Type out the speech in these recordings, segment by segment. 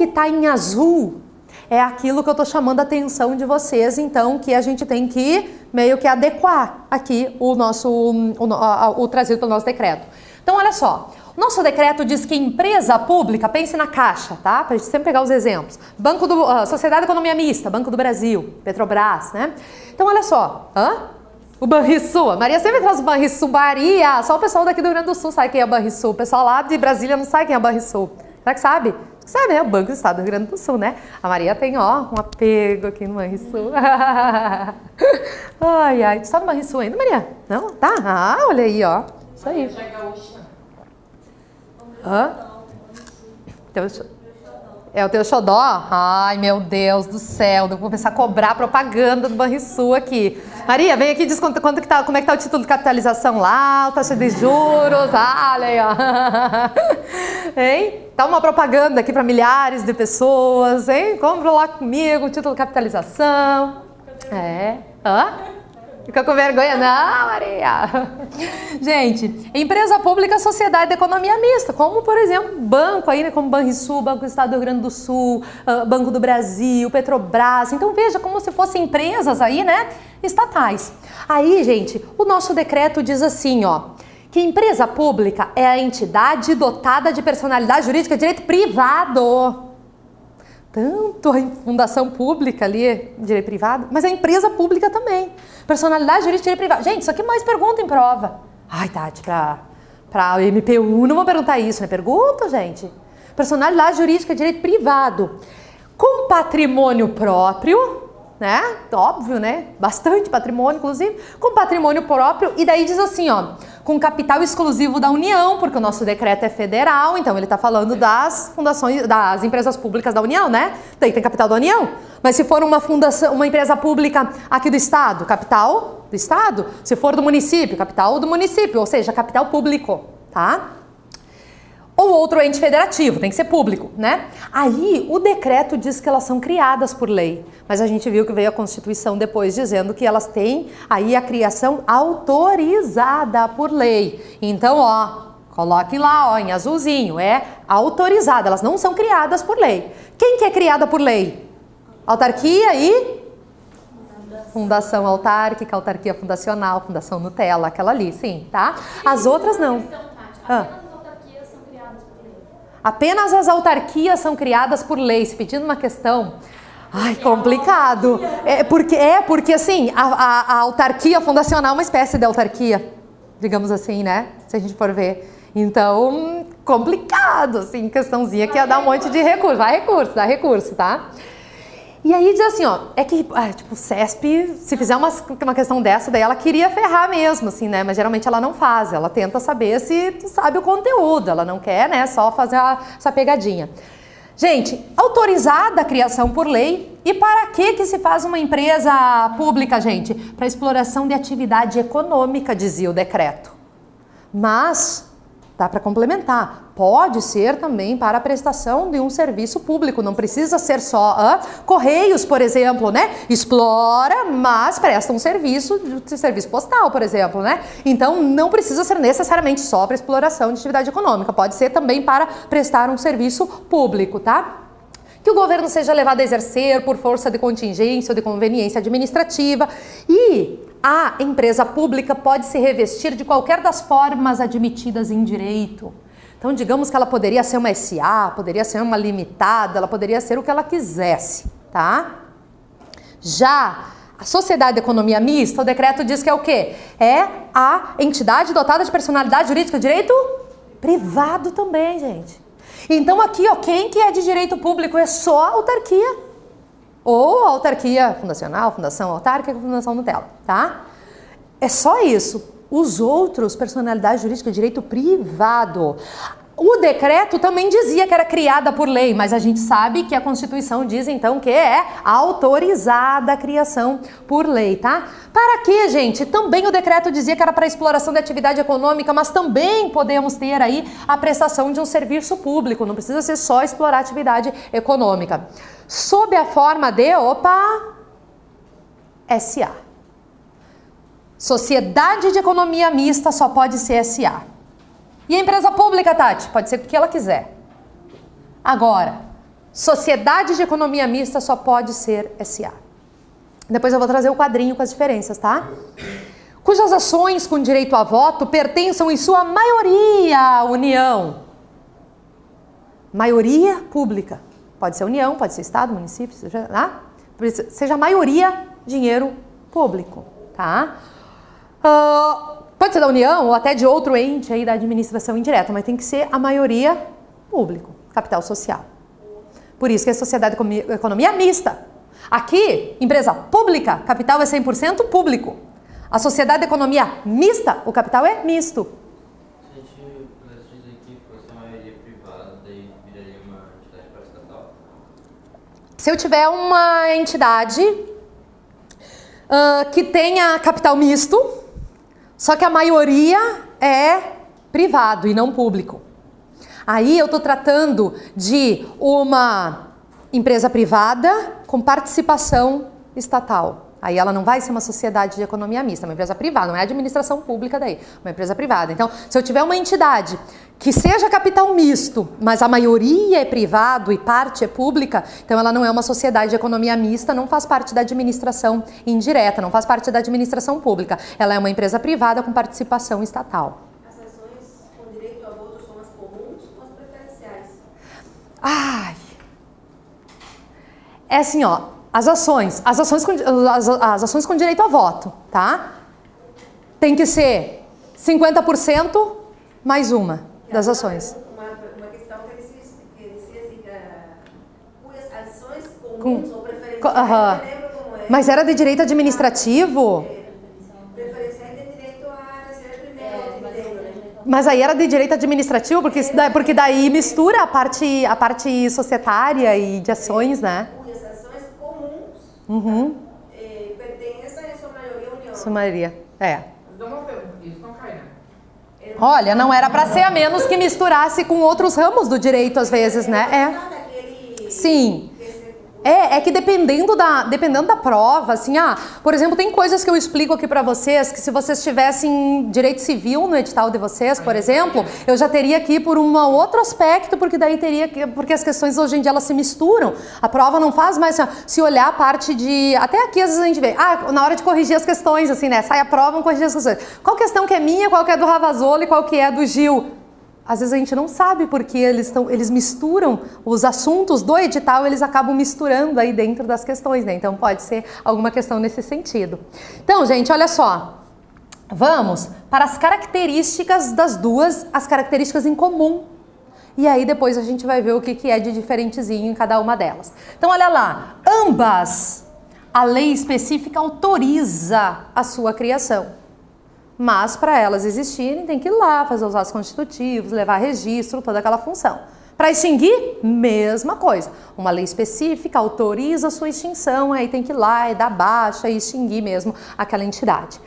que está em azul é aquilo que eu estou chamando a atenção de vocês, então, que a gente tem que meio que adequar aqui o trazido pelo nosso decreto. Então, olha só, o nosso decreto diz que empresa pública, pense na Caixa, tá? Para a gente sempre pegar os exemplos. Sociedade de Economia Mista, Banco do Brasil, Petrobras, né? Então, olha só, o Banrisul, a Maria sempre traz o Banrisul, Maria, só o pessoal daqui do Rio Grande do Sul sabe quem é o Banrisul, o pessoal lá de Brasília não sabe quem é o Banrisul. Será que sabe? Sabe, né? O Banco do Estado do Rio Grande do Sul, né? A Maria tem, ó, um apego aqui no Banrisul. Ai, ai, tu está no Banrisul ainda, Maria? Não? Tá? Ah, olha aí, ó. Isso aí. É o teu xodó? Ai, meu Deus do céu, vou começar a cobrar propaganda do Banrisul aqui. Maria, vem aqui e diz como é que tá o título de capitalização lá, taxa de juros, olha aí, ó. Hein? Tá uma propaganda aqui para milhares de pessoas, hein? Compra lá comigo o título de capitalização. Fica com vergonha? Não, Maria! Gente, empresa pública, sociedade de economia mista, como, por exemplo, banco aí, né, como Banrisul, Banco do Estado do Rio Grande do Sul, Banco do Brasil, Petrobras. Então, veja, como se fossem empresas aí, né, estatais. Aí, gente, o nosso decreto diz assim, ó, que empresa pública é a entidade dotada de personalidade jurídica de direito privado. Tanto a fundação pública ali, direito privado, mas a empresa pública também. Personalidade jurídica de direito privado. Gente, isso aqui mais pergunta em prova. Ai, Tati, pra MPU não vou perguntar isso, né? Pergunta, gente. Personalidade jurídica de direito privado. Com patrimônio próprio, né? Óbvio, né? Bastante patrimônio, inclusive. Com patrimônio próprio, e daí diz assim, ó, com capital exclusivo da União, porque o nosso decreto é federal, então ele está falando das fundações, das empresas públicas da União, né? Daí tem capital da União. Mas se for uma fundação, uma empresa pública aqui do Estado, capital do Estado. Se for do município, capital do município, ou seja, capital público, tá? Ou outro ente federativo, tem que ser público, né? Aí o decreto diz que elas são criadas por lei, mas a gente viu que veio a Constituição depois dizendo que elas têm aí a criação autorizada por lei. Então, ó, coloque lá, ó, em azulzinho, é autorizada, elas não são criadas por lei. Quem que é criada por lei? Autarquia e fundação autárquica, autarquia fundacional, fundação Nutella, aquela ali, sim, tá? As outras não. Apenas as autarquias são criadas por lei. Se pedindo uma questão, ai, complicado. Porque assim, a autarquia fundacional é uma espécie de autarquia, digamos assim, né? Se a gente for ver. Então, complicado, assim, questãozinha que ia dar um monte de recurso. Dá recurso, tá? E aí diz assim, ó, é que, tipo, o CESP, se fizer uma questão dessa, daí ela queria ferrar mesmo, assim, né? Mas geralmente ela não faz, ela tenta saber se tu sabe o conteúdo, ela não quer, né, só fazer essa pegadinha. Gente, autorizada a criação por lei, e para que se faz uma empresa pública, gente? Para exploração de atividade econômica, dizia o decreto. Mas dá para complementar, pode ser também para a prestação de um serviço público, não precisa ser só Correios, por exemplo, né? Explora, mas presta um serviço postal, por exemplo, né? Então não precisa ser necessariamente só para exploração de atividade econômica, pode ser também para prestar um serviço público, tá? Que o governo seja levado a exercer por força de contingência ou de conveniência administrativa, e a empresa pública pode se revestir de qualquer das formas admitidas em direito. Então, digamos que ela poderia ser uma SA, poderia ser uma limitada, ela poderia ser o que ela quisesse, tá? Já a sociedade de economia mista, o decreto diz que é o quê? É a entidade dotada de personalidade jurídica de direito privado também, gente. Então aqui, ó, quem que é de direito público é só a autarquia. Ou a autarquia fundacional, fundação autárquica, fundação Nutella, tá? É só isso. Os outros, personalidade jurídica de direito privado. O decreto também dizia que era criada por lei, mas a gente sabe que a Constituição diz então que é autorizada a criação por lei, tá? Para quê, gente? Também o decreto dizia que era para exploração de atividade econômica, mas também podemos ter aí a prestação de um serviço público, não precisa ser só explorar atividade econômica. Sob a forma de, SA. Sociedade de economia mista só pode ser SA. E a empresa pública, Tati? Pode ser o que ela quiser. Agora, sociedade de economia mista só pode ser SA. Depois eu vou trazer o quadrinho com as diferenças, tá? Cujas ações com direito a voto pertençam em sua maioria à União. Maioria pública. Pode ser União, pode ser Estado, município, seja a maioria dinheiro público, tá? Pode ser da União ou até de outro ente aí da administração indireta, mas tem que ser a maioria público, capital social. Por isso que é sociedade de economia mista. Aqui, empresa pública, capital é 100% público. A sociedade de economia mista, o capital é misto. Se a gente pudesse dizer que fosse a maioria privada, daí viraria uma entidade paraestatal? Se eu tiver uma entidade que tenha capital misto, só que a maioria é privado e não público. Aí eu estou tratando de uma empresa privada com participação estatal. Aí ela não vai ser uma sociedade de economia mista, uma empresa privada, não é administração pública daí, uma empresa privada. Então, se eu tiver uma entidade que seja capital misto, mas a maioria é privado e parte é pública, então ela não é uma sociedade de economia mista, não faz parte da administração indireta, não faz parte da administração pública. Ela é uma empresa privada com participação estatal. As ações com direito a voto são as comuns ou as preferenciais? Ai! É assim, ó. As ações com direito a voto, tá? Tem que ser 50% mais uma das ações. Uma questão que decía assim, cujas ações comuns ou preferenciais, eu lembro como é. Mas era de direito administrativo? Preferenciais tem direito a receber primeiro direito, né? Mas aí era de direito administrativo, porque daí mistura a parte societária e de ações, né? Pertence a sua maioria à União. Sua maioria, é. Dá uma pergunta, isso não cai, né? Olha, não era para ser a menos que misturasse com outros ramos do direito às vezes, né? É. Sim. É que dependendo da prova, assim, por exemplo, tem coisas que eu explico aqui pra vocês, que se vocês tivessem direito civil no edital de vocês, por exemplo, eu já teria que ir por um outro aspecto, porque daí porque as questões hoje em dia elas se misturam. A prova não faz mais, assim, se olhar a parte de, até aqui às vezes a gente vê, na hora de corrigir as questões, assim, né, sai a prova, vamos corrigir as questões. Qual questão que é minha, qual que é do Ravazoli, qual que é do Gil? Às vezes a gente não sabe porque eles misturam os assuntos do edital, eles acabam misturando aí dentro das questões, né? Então pode ser alguma questão nesse sentido. Então, gente, olha só. Vamos para as características das duas, as características em comum. E aí depois a gente vai ver o que é de diferentezinho em cada uma delas. Então, olha lá. Ambas, a lei específica autoriza a sua criação. Mas para elas existirem, tem que ir lá, fazer os atos constitutivos, levar registro, toda aquela função. Para extinguir, mesma coisa. Uma lei específica autoriza a sua extinção, aí tem que ir lá e dar baixa e extinguir mesmo aquela entidade.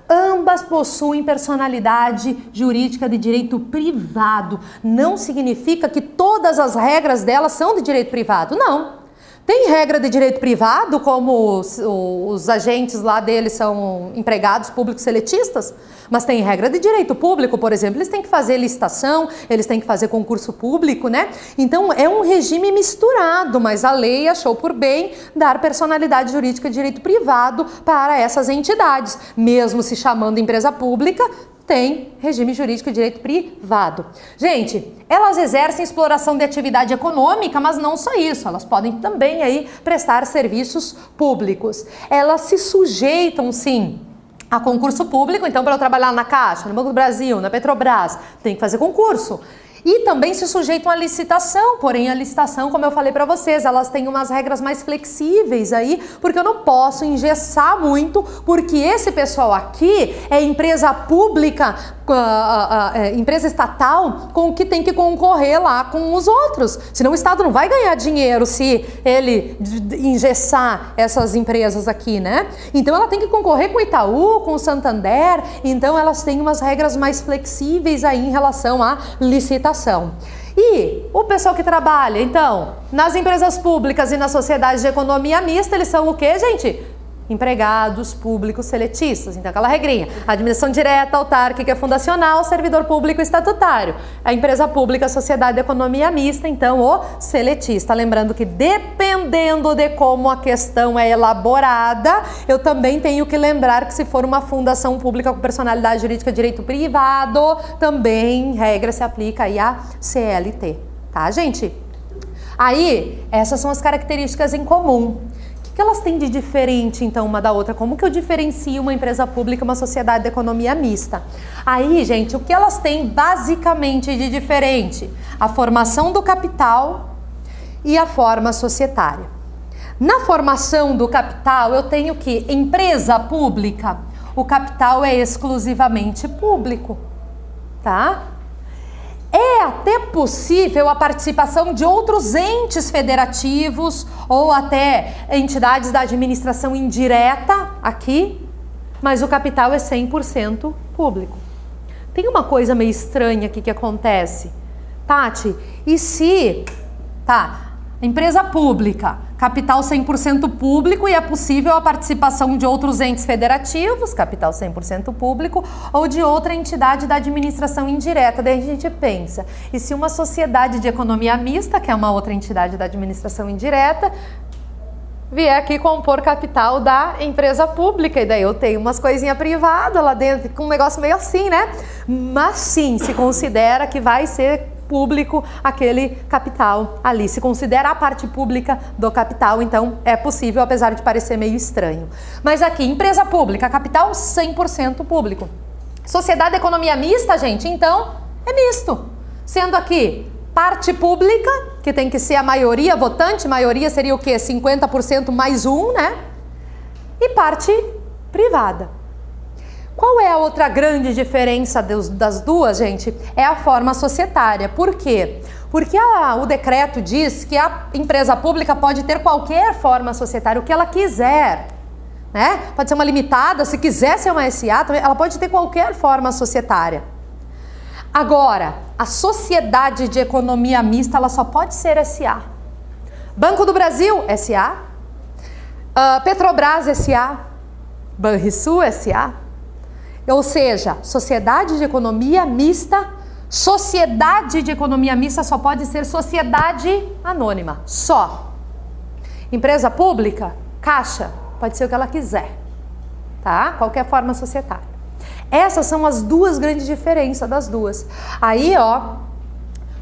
Ambas possuem personalidade jurídica de direito privado. Não significa que todas as regras delas são de direito privado, não. Tem regra de direito privado, como os agentes lá deles são empregados públicos seletistas, mas tem regra de direito público, por exemplo, eles têm que fazer licitação, eles têm que fazer concurso público, né? Então é um regime misturado, mas a lei achou por bem dar personalidade jurídica de direito privado para essas entidades, mesmo se chamando empresa pública, tem regime jurídico de direito privado. Gente, elas exercem exploração de atividade econômica, mas não só isso, elas podem também aí prestar serviços públicos. Elas se sujeitam, sim, a concurso público, então para eu trabalhar na Caixa, no Banco do Brasil, na Petrobras, tem que fazer concurso. E também se sujeitam à licitação, porém a licitação, como eu falei para vocês, elas têm umas regras mais flexíveis aí, porque eu não posso engessar muito, porque esse pessoal aqui é empresa pública, empresa estatal, com que tem que concorrer lá com os outros. Senão o Estado não vai ganhar dinheiro se ele engessar essas empresas aqui, né? Então ela tem que concorrer com o Itaú, com o Santander, então elas têm umas regras mais flexíveis aí em relação à licitação. E o pessoal que trabalha, então, nas empresas públicas e na sociedade de economia mista, eles são o quê, gente? empregados públicos seletistas. Então, aquela regrinha: administração direta, autárquica, fundacional, servidor público estatutário. A empresa pública, sociedade de economia mista, então o seletista. Lembrando que dependendo de como a questão é elaborada, eu também tenho que lembrar que se for uma fundação pública com personalidade jurídica de direito privado, também regra se aplica aí a CLT, tá, gente? Aí, essas são as características em comum. O que elas têm de diferente, então, uma da outra? Como que eu diferencio uma empresa pública e uma sociedade de economia mista? Aí, gente, o que elas têm basicamente de diferente? A formação do capital e a forma societária. Na formação do capital, eu tenho que, empresa pública, o capital é exclusivamente público, tá? É até possível a participação de outros entes federativos ou até entidades da administração indireta aqui, mas o capital é 100% público. Tem uma coisa meio estranha aqui que acontece. Tati, e se... Tá, empresa pública, capital 100% público e é possível a participação de outros entes federativos, capital 100% público, ou de outra entidade da administração indireta. Daí a gente pensa, e se uma sociedade de economia mista, que é uma outra entidade da administração indireta, vier aqui compor capital da empresa pública, e daí eu tenho umas coisinhas privadas lá dentro, com um negócio meio assim, né? Mas sim, se considera que vai ser público aquele capital ali, se considera a parte pública do capital, então é possível, apesar de parecer meio estranho. Mas aqui, empresa pública, capital 100% público. Sociedade de economia mista, gente, então é misto. Sendo aqui parte pública, que tem que ser a maioria votante, maioria seria o quê? 50% mais um, né? E parte privada. Qual é a outra grande diferença das duas, gente? É a forma societária. Por quê? Porque o decreto diz que a empresa pública pode ter qualquer forma societária, o que ela quiser, né? Pode ser uma limitada, se quiser ser uma SA, ela pode ter qualquer forma societária. Agora, a sociedade de economia mista, ela só pode ser SA. Banco do Brasil, SA. Petrobras, SA. Banrisul, SA. Ou seja, sociedade de economia mista, sociedade de economia mista só pode ser sociedade anônima, só. Empresa pública, caixa, pode ser o que ela quiser, tá? Qualquer forma societária. Essas são as duas grandes diferenças das duas. Aí, ó,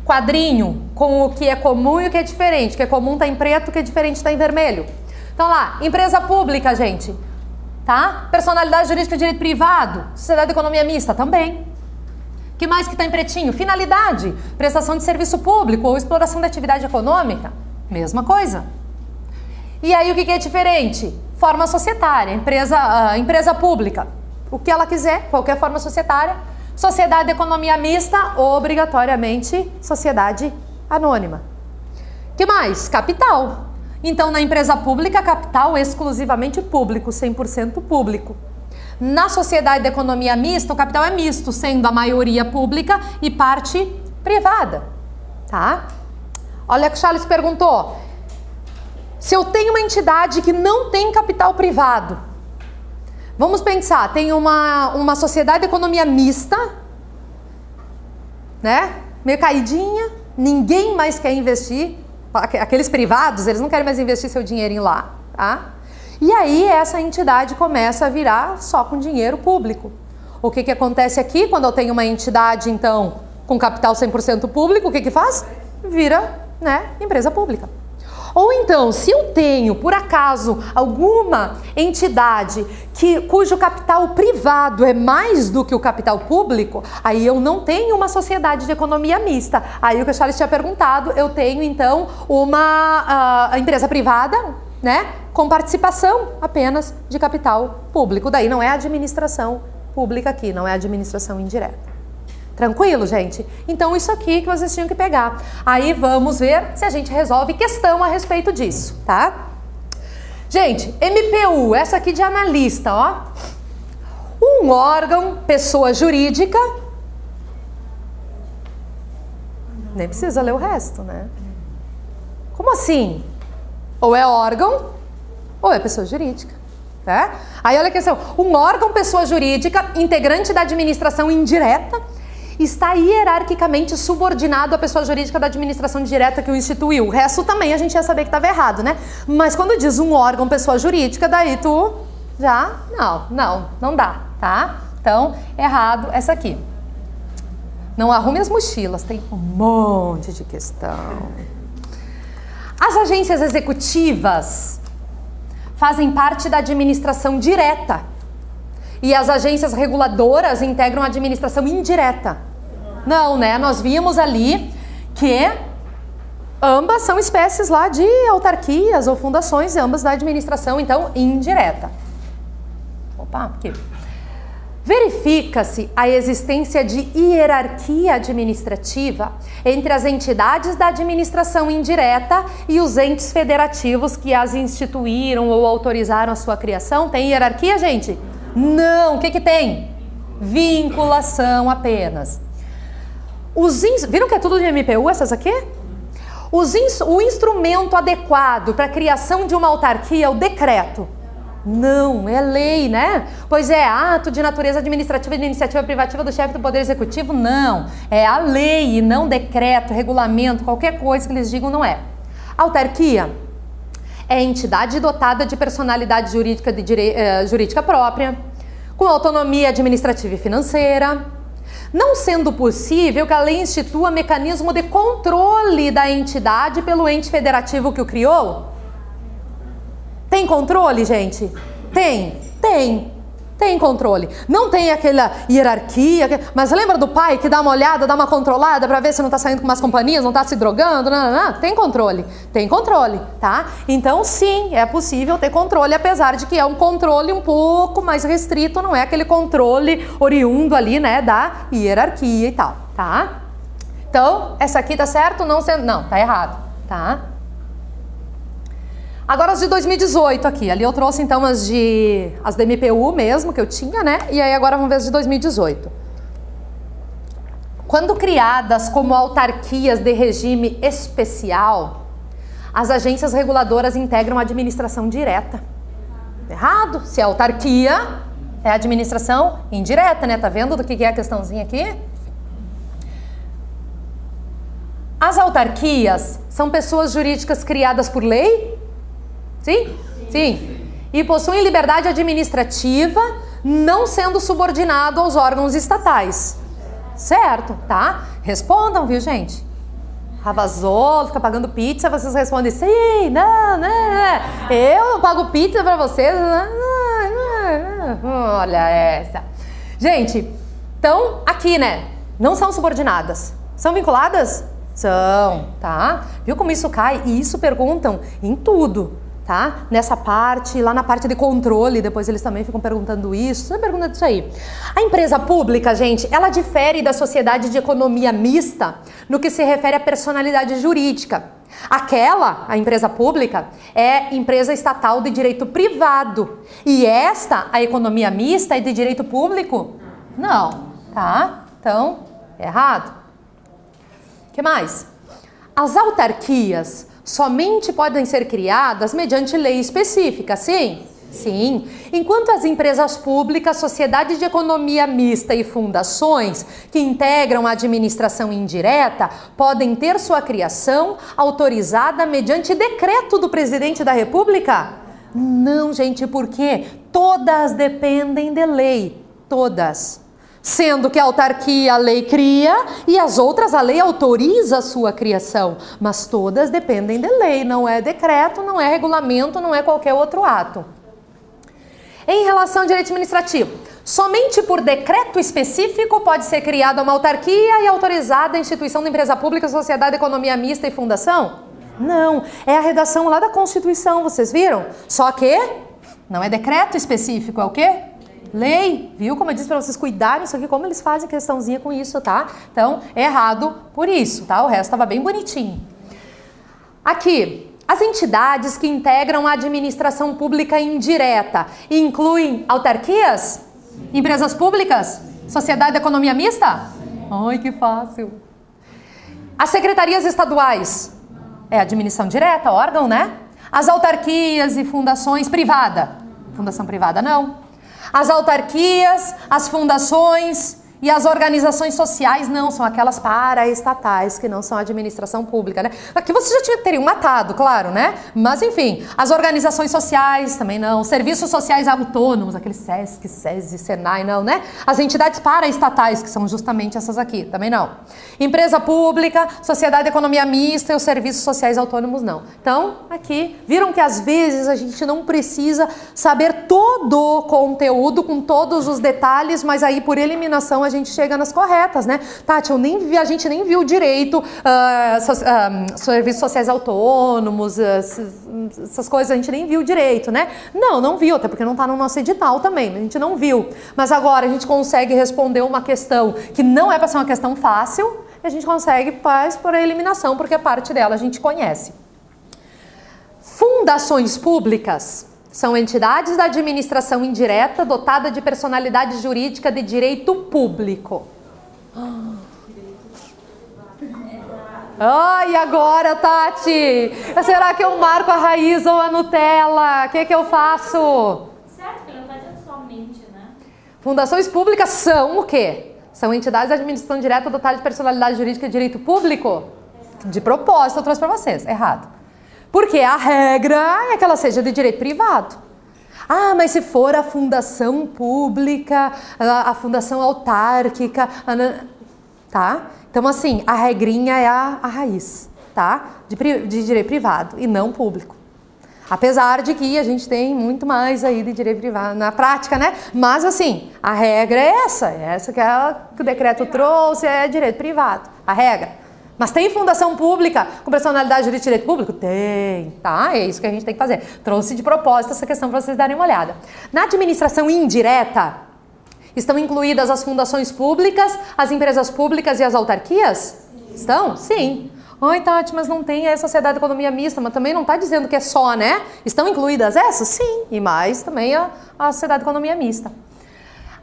quadrinho com o que é comum e o que é diferente. O que é comum tá em preto, o que é diferente tá em vermelho. Então lá, empresa pública, gente. Tá? Personalidade jurídica de direito privado, sociedade de economia mista também. Que mais que está em pretinho? Finalidade, prestação de serviço público ou exploração da atividade econômica, mesma coisa. E aí o que é diferente? Forma societária, empresa pública, o que ela quiser, qualquer forma societária. Sociedade de economia mista, obrigatoriamente sociedade anônima. Que mais? Capital. Então, na empresa pública, capital exclusivamente público, 100% público. Na sociedade de economia mista, o capital é misto, sendo a maioria pública e parte privada, tá? Olha que o Charles perguntou. Se eu tenho uma entidade que não tem capital privado, vamos pensar, tem uma sociedade de economia mista, né? Meio caidinha, ninguém mais quer investir. Aqueles privados, eles não querem mais investir seu dinheiro em lá, tá? E aí essa entidade começa a virar só com dinheiro público. O que acontece aqui quando eu tenho uma entidade, então, com capital 100% público, o que faz? Vira, né, empresa pública. Ou então, se eu tenho, por acaso, alguma entidade cujo capital privado é mais do que o capital público, aí eu não tenho uma sociedade de economia mista. Aí o que o Charles tinha perguntado, eu tenho então uma empresa privada, né, com participação apenas de capital público. Daí não é administração pública aqui, não é administração indireta. Tranquilo, gente? Então isso aqui que vocês tinham que pegar. Aí vamos ver se a gente resolve questão a respeito disso, tá? Gente, MPU, essa aqui de analista, ó. Um órgão, pessoa jurídica. Nem precisa ler o resto, né? Como assim? Ou é órgão, ou é pessoa jurídica. né? Aí olha a questão, um órgão, pessoa jurídica, integrante da administração indireta, está hierarquicamente subordinado à pessoa jurídica da administração direta que o instituiu. O resto também a gente ia saber que estava errado, né? Mas quando diz um órgão, pessoa jurídica, daí tu já, não dá, tá? Então, errado essa aqui. Não arrume as mochilas, tem um monte de questão. As agências executivas fazem parte da administração direta e as agências reguladoras integram a administração indireta. Não, né? Nós vimos ali que ambas são espécies lá de autarquias ou fundações, ambas da administração, então, indireta. Opa, aqui. Verifica-se a existência de hierarquia administrativa entre as entidades da administração indireta e os entes federativos que as instituíram ou autorizaram a sua criação. Tem hierarquia, gente? Não. O que que tem? Vinculação apenas. Viram que é tudo de MPU essas aqui? O instrumento adequado para a criação de uma autarquia é o decreto. Não, é lei, né? Pois é, ato de natureza administrativa de iniciativa privativa do chefe do Poder Executivo, não. É a lei e não decreto, regulamento, qualquer coisa que eles digam não é. Autarquia é entidade dotada de personalidade jurídica própria, com autonomia administrativa e financeira, não sendo possível que a lei institua mecanismo de controle da entidade pelo ente federativo que o criou. Tem controle, gente? Tem controle. Não tem aquela hierarquia, mas lembra do pai que dá uma olhada, dá uma controlada para ver se não tá saindo com umas companhias, não tá se drogando? Não. Tem controle, tá? Então sim, é possível ter controle, apesar de que é um controle um pouco mais restrito, não é aquele controle oriundo ali, né, da hierarquia e tal, tá? Então, essa aqui tá certo? Não, tá errado, tá? Agora as de 2018 aqui, ali eu trouxe então as da MPU mesmo, que eu tinha, né? E aí agora vamos ver as de 2018. Quando criadas como autarquias de regime especial, as agências reguladoras integram a administração direta. Errado, se é autarquia, é administração indireta, né? Tá vendo do que é a questãozinha aqui? As autarquias são pessoas jurídicas criadas por lei? Sim? Sim. E possuem liberdade administrativa, não sendo subordinado aos órgãos estatais. Certo, tá? Respondam, viu, gente? Ravazol, fica pagando pizza, vocês respondem sim, não. Eu pago pizza pra vocês. Olha essa. Gente, então, aqui, né? Não são subordinadas. São vinculadas? São, tá? Viu como isso cai? E isso perguntam em tudo. Tá? Nessa parte, lá na parte de controle, depois eles também ficam perguntando isso, você pergunta disso aí. A empresa pública, gente, ela difere da sociedade de economia mista no que se refere à personalidade jurídica. A empresa pública, é empresa estatal de direito privado. E a economia mista, é de direito público? Não, tá? Então, errado. O que mais? As autarquias somente podem ser criadas mediante lei específica, sim? Sim. Enquanto as empresas públicas, sociedade de economia mista e fundações que integram a administração indireta podem ter sua criação autorizada mediante decreto do presidente da República? Não, gente, porque todas dependem de lei. Todas. Sendo que a autarquia a lei cria e as outras a lei autoriza a sua criação. Mas todas dependem de lei, não é decreto, não é regulamento, não é qualquer outro ato. Em relação ao direito administrativo, somente por decreto específico pode ser criada uma autarquia e autorizada a instituição da empresa pública, sociedade, economia mista e fundação? Não, é a redação lá da Constituição, vocês viram? Só que não é decreto específico, é o quê? Lei, viu? Como eu disse para vocês cuidarem isso aqui, como eles fazem questãozinha com isso, tá? Então, errado por isso, tá? O resto estava bem bonitinho. Aqui, as entidades que integram a administração pública indireta incluem autarquias? Empresas públicas? Sociedade de economia mista? Ai, que fácil. As secretarias estaduais? É administração direta, órgão, né? As autarquias e fundações privada? Fundação privada não. As autarquias, as fundações e as organizações sociais não, são aquelas paraestatais que não são administração pública, né? Aqui você já teria matado, claro, né? Mas enfim, as organizações sociais também não, serviços sociais autônomos, aqueles SESC, SESI, SENAI, não, né? As entidades paraestatais, que são justamente essas aqui, também não. Empresa pública, sociedade de economia mista e os serviços sociais autônomos não. Então, aqui, viram que às vezes a gente não precisa saber todo o conteúdo com todos os detalhes, mas aí por eliminação a gente chega nas corretas, né? Tati, a gente nem viu direito serviços sociais autônomos, essas coisas a gente nem viu direito, né? Não viu, até porque não está no nosso edital também, a gente não viu. Mas agora a gente consegue responder uma questão que não é para ser uma questão fácil, e a gente consegue, faz por eliminação, porque parte dela a gente conhece. Fundações públicas são entidades da administração indireta dotada de personalidade jurídica de direito público. E agora, Tati? Será que eu marco a raiz ou a Nutella? O que eu faço? Certo, que ele não está dizendo somente, né? Fundações públicas são o quê? São entidades da administração direta dotadas de personalidade jurídica de direito público? De propósito, eu trouxe para vocês. Errado. Porque a regra é que ela seja de direito privado. Mas se for a fundação pública, a fundação autárquica, tá? Então, assim, a regrinha é a raiz, tá? De direito privado e não público. Apesar de que a gente tem muito mais aí de direito privado na prática, né? Mas, assim, a regra é essa que o decreto trouxe, é direito privado, a regra. Mas tem fundação pública com personalidade jurídica de direito público? Tem, tá? É isso que a gente tem que fazer. Trouxe de propósito essa questão para vocês darem uma olhada. Na administração indireta, estão incluídas as fundações públicas, as empresas públicas e as autarquias? Estão? Sim. Tati, mas não tem a sociedade de economia mista, mas também não está dizendo que é só, né? Estão incluídas essas? Sim. E mais também a sociedade de economia mista.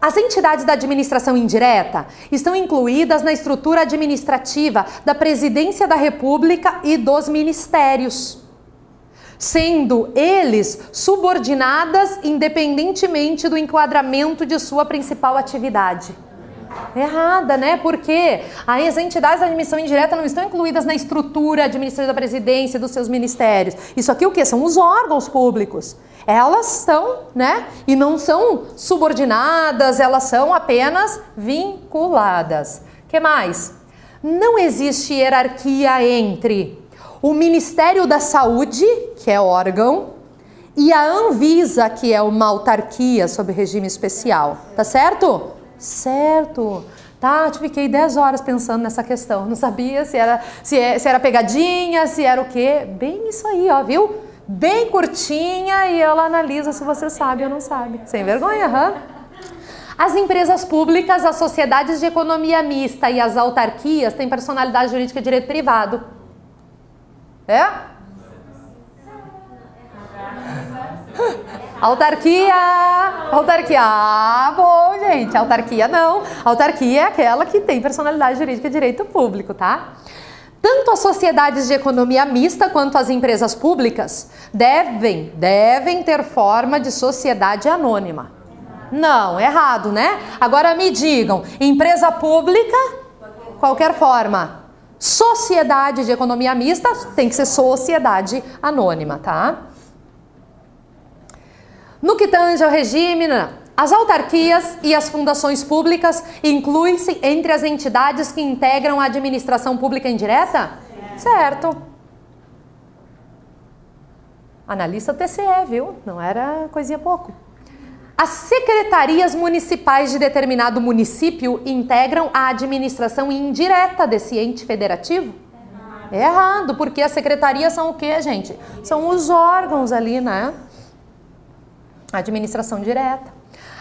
As entidades da administração indireta estão incluídas na estrutura administrativa da Presidência da República e dos ministérios, sendo eles subordinadas independentemente do enquadramento de sua principal atividade. Errada, né? Porque as entidades da administração indireta não estão incluídas na estrutura administrativa da presidência e dos seus ministérios. Isso aqui o quê? São os órgãos públicos. Elas são, né? E não são subordinadas, elas são apenas vinculadas. O que mais? Não existe hierarquia entre o Ministério da Saúde, que é órgão, e a Anvisa, que é uma autarquia sob regime especial. Tá certo? Certo. Tati, fiquei 10 horas pensando nessa questão. Não sabia se era pegadinha, se era o quê. Bem isso aí, ó, viu? Bem curtinha e ela analisa se você sabe ou não sabe. Sem vergonha, As empresas públicas, as sociedades de economia mista e as autarquias têm personalidade jurídica de direito privado. É? Autarquia, bom, gente, autarquia não. Autarquia é aquela que tem personalidade jurídica de direito público, tá? Tanto as sociedades de economia mista quanto as empresas públicas devem ter forma de sociedade anônima. Não, errado, né? Agora me digam, empresa pública, qualquer forma. Sociedade de economia mista tem que ser sociedade anônima, tá? No que tange ao regime, as autarquias e as fundações públicas incluem-se entre as entidades que integram a administração pública indireta? Certo. Analista TCE, viu? Não era coisinha pouco. As secretarias municipais de determinado município integram a administração indireta desse ente federativo? Errado, porque as secretarias são o quê, gente? São os órgãos ali, né? Administração direta.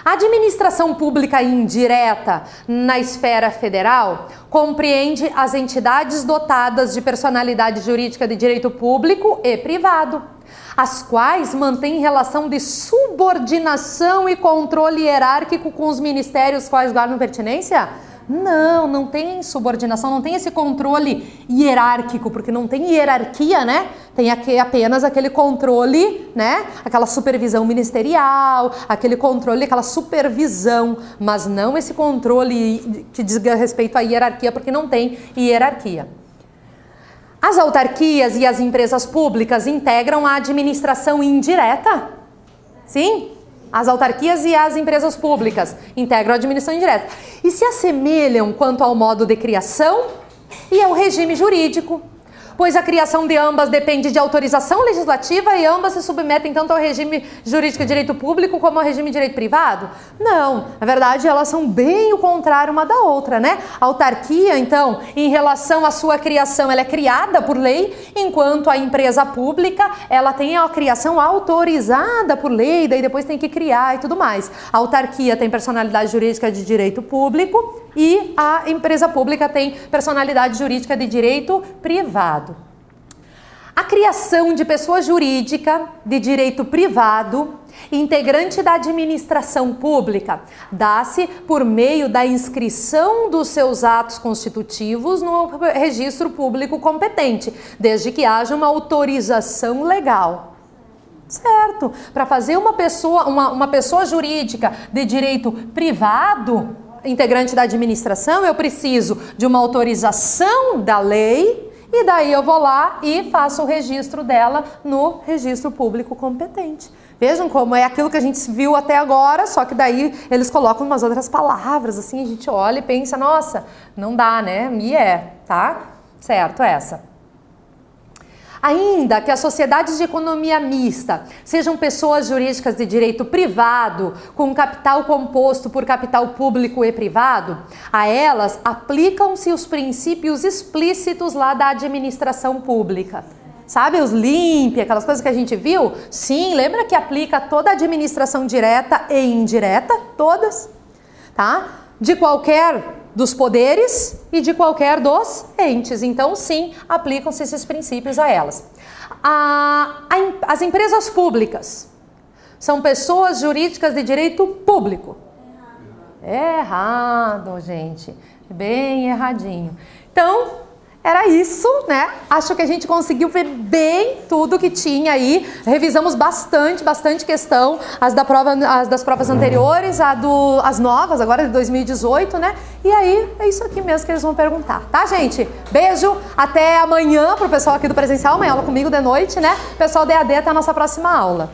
A administração pública indireta na esfera federal compreende as entidades dotadas de personalidade jurídica de direito público e privado, as quais mantêm relação de subordinação e controle hierárquico com os ministérios quais guardam pertinência? Não tem subordinação, não tem esse controle hierárquico, porque não tem hierarquia, né? tem apenas aquele controle, né? Aquela supervisão ministerial, aquele controle, aquela supervisão, mas não esse controle que diz respeito à hierarquia, porque não tem hierarquia. As autarquias e as empresas públicas integram a administração indireta? Sim? As autarquias e as empresas públicas integram a administração indireta. E se assemelham quanto ao modo de criação e ao regime jurídico, pois a criação de ambas depende de autorização legislativa e ambas se submetem tanto ao regime jurídico de direito público como ao regime de direito privado? Não, na verdade elas são bem o contrário uma da outra, né? A autarquia, então, em relação à sua criação, ela é criada por lei, enquanto a empresa pública, ela tem a criação autorizada por lei, daí depois tem que criar e tudo mais. A autarquia tem personalidade jurídica de direito público e a empresa pública tem personalidade jurídica de direito privado. A criação de pessoa jurídica de direito privado, integrante da administração pública, dá-se por meio da inscrição dos seus atos constitutivos no registro público competente, desde que haja uma autorização legal. Certo? Para fazer uma pessoa jurídica de direito privado, integrante da administração, eu preciso de uma autorização da lei e daí eu vou lá e faço o registro dela no registro público competente. Vejam como é aquilo que a gente viu até agora, só que daí eles colocam umas outras palavras, assim, a gente olha e pensa, nossa, não dá, né? E tá? Certo, essa. Ainda que as sociedades de economia mista sejam pessoas jurídicas de direito privado, com capital composto por capital público e privado, a elas aplicam-se os princípios explícitos lá da administração pública. Sabe os LIMP, aquelas coisas que a gente viu? Sim, lembra que aplica toda a administração direta e indireta? Todas, tá? De qualquer dos poderes e de qualquer dos entes. Então, sim, aplicam-se esses princípios a elas. As empresas públicas são pessoas jurídicas de direito público. Errado, gente. Bem erradinho. Então, era isso, né? Acho que a gente conseguiu ver bem tudo que tinha aí. Revisamos bastante questão. As das provas anteriores, as novas, agora de 2018, né? E aí, é isso aqui mesmo que eles vão perguntar, tá, gente? Beijo, até amanhã pro pessoal aqui do presencial, amanhã aula comigo de noite, né? Pessoal da EAD, até a nossa próxima aula.